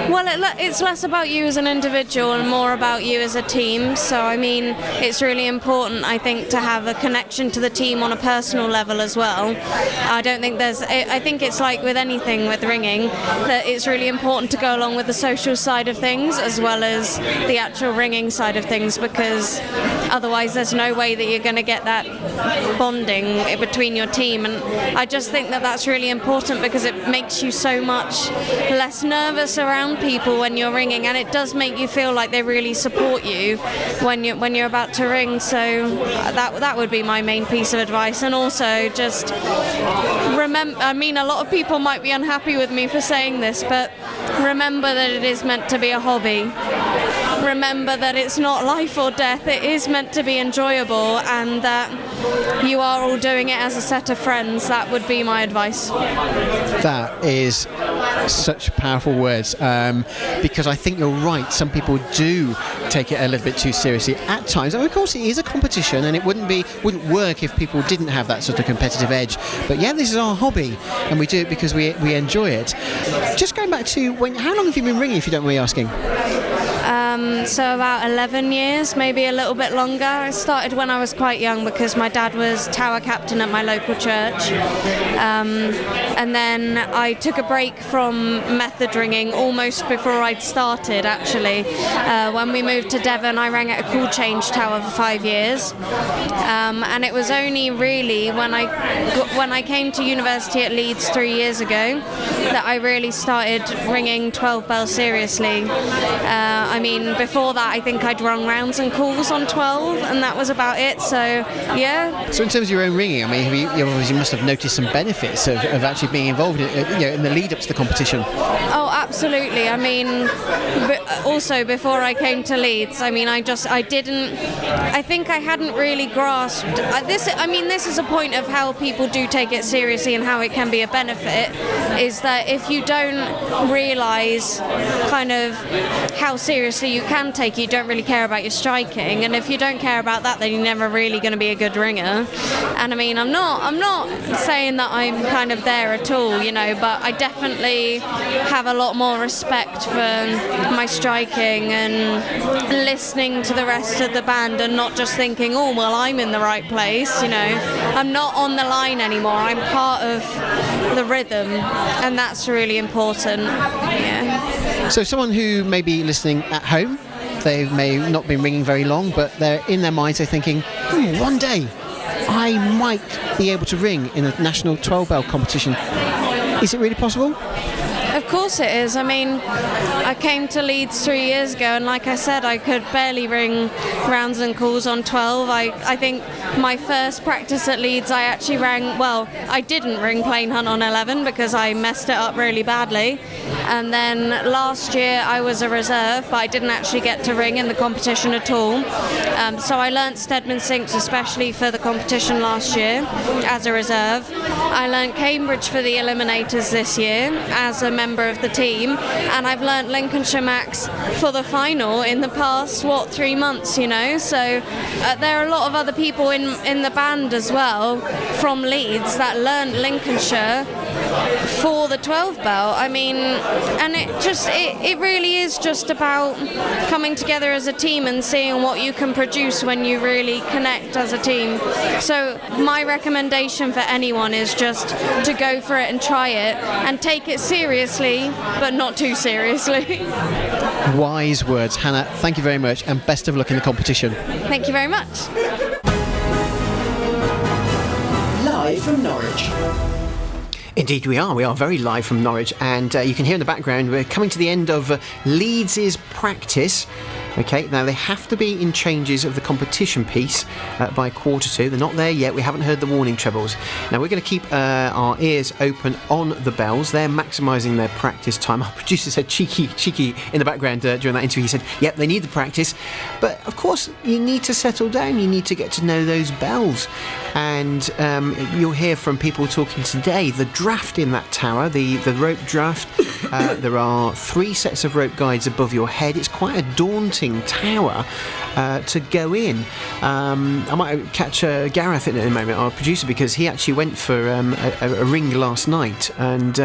Well, it's less about you as an individual and more about you as a team. So, it's really important, I think, to have a connection to the team on a personal level as well. I think it's like with anything with ringing, that it's really important to go along with the social side of things as well as the actual ringing side of things, because otherwise there's no way that you're going to get that bonding between your team. And I just think that that's really important, because it makes you so much less nervous around people when you're ringing, and it does make you feel like they really support you when you're about to ring. So that would be my main piece of advice. And also just remember, a lot of people might be unhappy with me for saying this, but remember that it is meant to be a hobby. Remember that it's not life or death. It is meant to be enjoyable, and that you are all doing it as a set of friends. That would be my advice. That is such powerful words, because I think you're right. Some people do take it a little bit too seriously at times. Of course, it is a competition, and it wouldn't work if people didn't have that sort of competitive edge. But yeah, this is our hobby, and we do it because we enjoy it. Just going back to how long have you been ringing, if you don't mind me asking? So about 11 years, maybe a little bit longer. I started when I was quite young because my dad was tower captain at my local church. And then I took a break from method ringing almost before I'd started, actually. When we moved to Devon, I rang at a call change tower for 5 years. And it was only really when I came to university at Leeds 3 years ago that I really started ringing 12 bell seriously. Before that, I think I'd rung rounds and calls on 12, and that was about it. So, yeah. So, in terms of your own ringing, you must have noticed some benefits of actually being involved in the lead up to the competition. Oh, absolutely. Also before I came to Leeds, I think I hadn't really grasped this. This is a point of how people do take it seriously and how it can be a benefit. Is that if you don't realise kind of how seriously you can take it, you don't really care about your striking, and if you don't care about that, then you're never really going to be a good ringer. And I'm not saying that I'm kind of there at all, but I definitely have a lot more respect for my striking and listening to the rest of the band and not just thinking, oh well, I'm in the right place. I'm not on the line anymore. I'm part of the rhythm, and that's really important. Yeah. So someone who may be listening at home, they may not be ringing very long, but they're in their minds, they're thinking, one day I might be able to ring in a national 12 bell competition. Is it really possible? Of course it is. I came to Leeds 3 years ago, and like I said, I could barely ring rounds and calls on 12. I think my first practice at Leeds, I actually I didn't ring plain hunt on 11 because I messed it up really badly. And then last year I was a reserve, but I didn't actually get to ring in the competition at all. So I learnt Stedman Sinks especially for the competition last year as a reserve. I learnt Cambridge for the eliminators this year as a member of the team, and I've learnt Lincolnshire Max for the final in the past 3 months, you know. So there are a lot of other people in the band as well from Leeds that learnt Lincolnshire for the 12 bell. I mean, and it really is just about coming together as a team and seeing what you can produce when you really connect as a team. So my recommendation for anyone is just to go for it and try it and take it seriously, but not too seriously. Wise words, Hannah. Thank you very much, and best of luck in the competition. Thank you very much. Live from Norwich. Indeed we are. We are very live from Norwich, and you can hear in the background we're coming to the end of Leeds' practice. Okay, now they have to be in changes of the competition piece by 1:45. They're not there yet. We haven't heard the warning trebles. Now we're going to keep our ears open on the bells. They're maximising their practice time. Our producer said cheeky in the background during that interview. He said, yep, they need the practice. But of course, you need to settle down. You need to get to know those bells. And you'll hear from people talking today. The draft in that tower, the rope draft, there are 3 sets of rope guides above your head. It's quite a daunting tower to go in. I might catch Gareth in a moment, our producer, because he actually went for a ring last night, and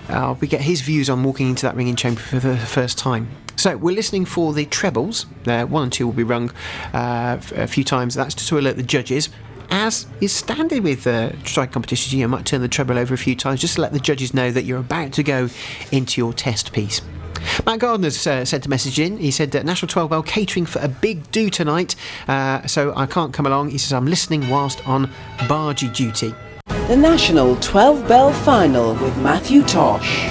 I'll get his views on walking into that ringing chamber for the first time. So we're listening for the trebles. 1 and 2 will be rung a few times. That's to alert the judges. As is standard with strike competitions, you might turn the treble over a few times just to let the judges know that you're about to go into your test piece. Matt Gardner's sent a message in. He said that National 12 Bell catering for a big do tonight, so I can't come along. He says I'm listening whilst on bargee duty. The National 12 Bell Final with Matthew Tosh.